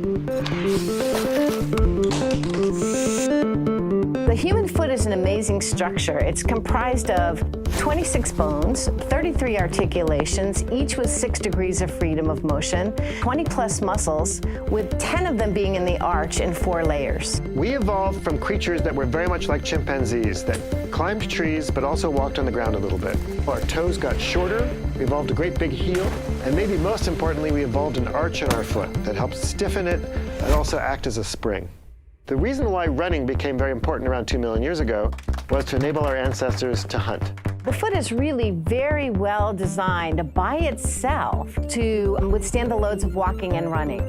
The human foot is an amazing structure. It's comprised of 26 bones, 33 articulations, each with 6 degrees of freedom of motion, 20 plus muscles, with 10 of them being in the arch in 4 layers. We evolved from creatures that were very much like chimpanzees, that climbed trees but also walked on the ground a little bit. Our toes got shorter, we evolved a great big heel, and maybe most importantly, we evolved an arch in our foot that helps stiffen it and also act as a spring. The reason why running became very important around 2 million years ago was to enable our ancestors to hunt. The foot is really very well designed by itself to withstand the loads of walking and running.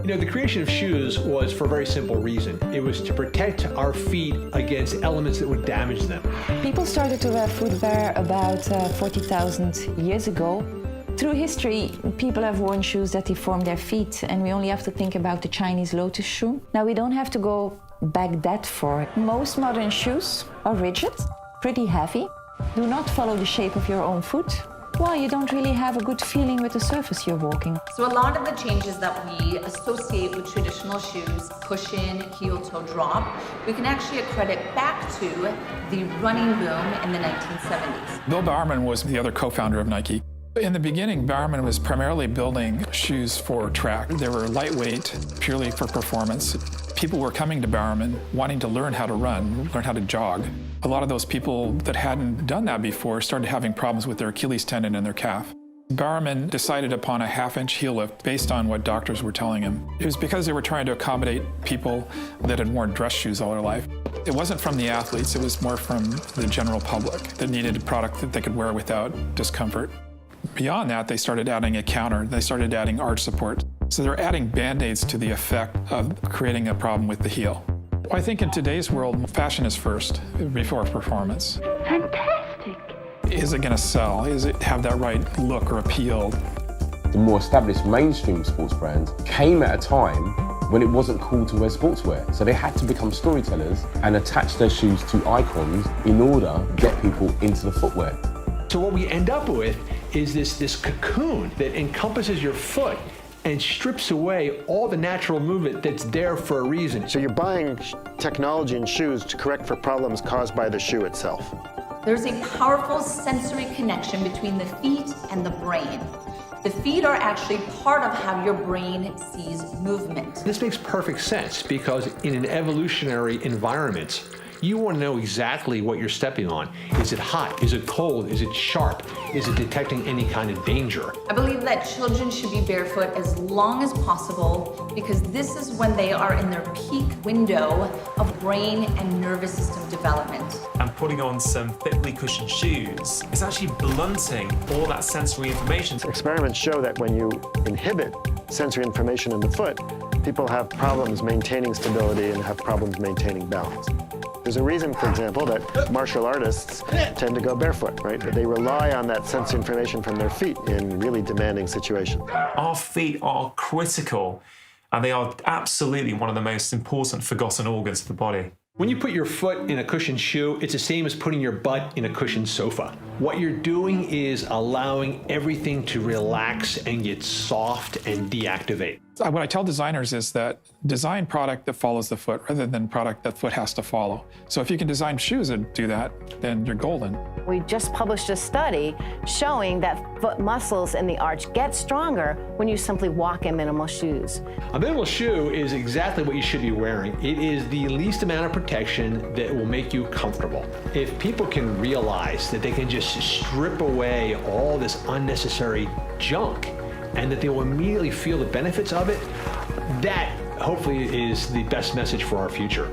You know, the creation of shoes was for a very simple reason. It was to protect our feet against elements that would damage them. People started to wear footwear about 40,000 years ago. Through history, people have worn shoes that deform their feet, and we only have to think about the Chinese lotus shoe. Now, we don't have to go back that far. Most modern shoes are rigid, pretty heavy, do not follow the shape of your own foot. Well, you don't really have a good feeling with the surface you're walking. So a lot of the changes that we associate with traditional shoes, push in, heel toe drop, we can actually accredit back to the running boom in the 1970s. Bill Bowerman was the other co-founder of Nike. In the beginning, Bowerman was primarily building shoes for track. They were lightweight, purely for performance. People were coming to Bowerman wanting to learn how to run, learn how to jog. A lot of those people that hadn't done that before started having problems with their Achilles tendon and their calf. Bowerman decided upon a half-inch heel lift based on what doctors were telling him. It was because they were trying to accommodate people that had worn dress shoes all their life. It wasn't from the athletes, it was more from the general public that needed a product that they could wear without discomfort. Beyond that, they started adding a counter. They started adding arch support. So they're adding Band-Aids to the effect of creating a problem with the heel. I think in today's world, fashion is first before performance. Fantastic. Is it going to sell? Is it have that right look or appeal? The more established mainstream sports brands came at a time when it wasn't cool to wear sportswear. So they had to become storytellers and attach their shoes to icons in order to get people into the footwear. So what we end up with is this cocoon that encompasses your foot and strips away all the natural movement that's there for a reason. So you're buying technology and shoes to correct for problems caused by the shoe itself. There's a powerful sensory connection between the feet and the brain. The feet are actually part of how your brain sees movement. This makes perfect sense because in an evolutionary environment, you want to know exactly what you're stepping on. Is it hot? Is it cold? Is it sharp? Is it detecting any kind of danger? I believe that children should be barefoot as long as possible because this is when they are in their peak window of brain and nervous system development. And putting on some thickly cushioned shoes is actually blunting all that sensory information. Experiments show that when you inhibit sensory information in the foot, people have problems maintaining stability and have problems maintaining balance. There's a reason, for example, that martial artists tend to go barefoot, right? They rely on that sensory information from their feet in really demanding situations. Our feet are critical, and they are absolutely one of the most important forgotten organs of the body. When you put your foot in a cushioned shoe, it's the same as putting your butt in a cushioned sofa. What you're doing is allowing everything to relax and get soft and deactivate. What I tell designers is that design product that follows the foot rather than product that foot has to follow. So if you can design shoes that do that, then you're golden. We just published a study showing that foot muscles in the arch get stronger when you simply walk in minimal shoes. A minimal shoe is exactly what you should be wearing. It is the least amount of protection that will make you comfortable. If people can realize that they can just strip away all this unnecessary junk and that they will immediately feel the benefits of it, that hopefully is the best message for our future.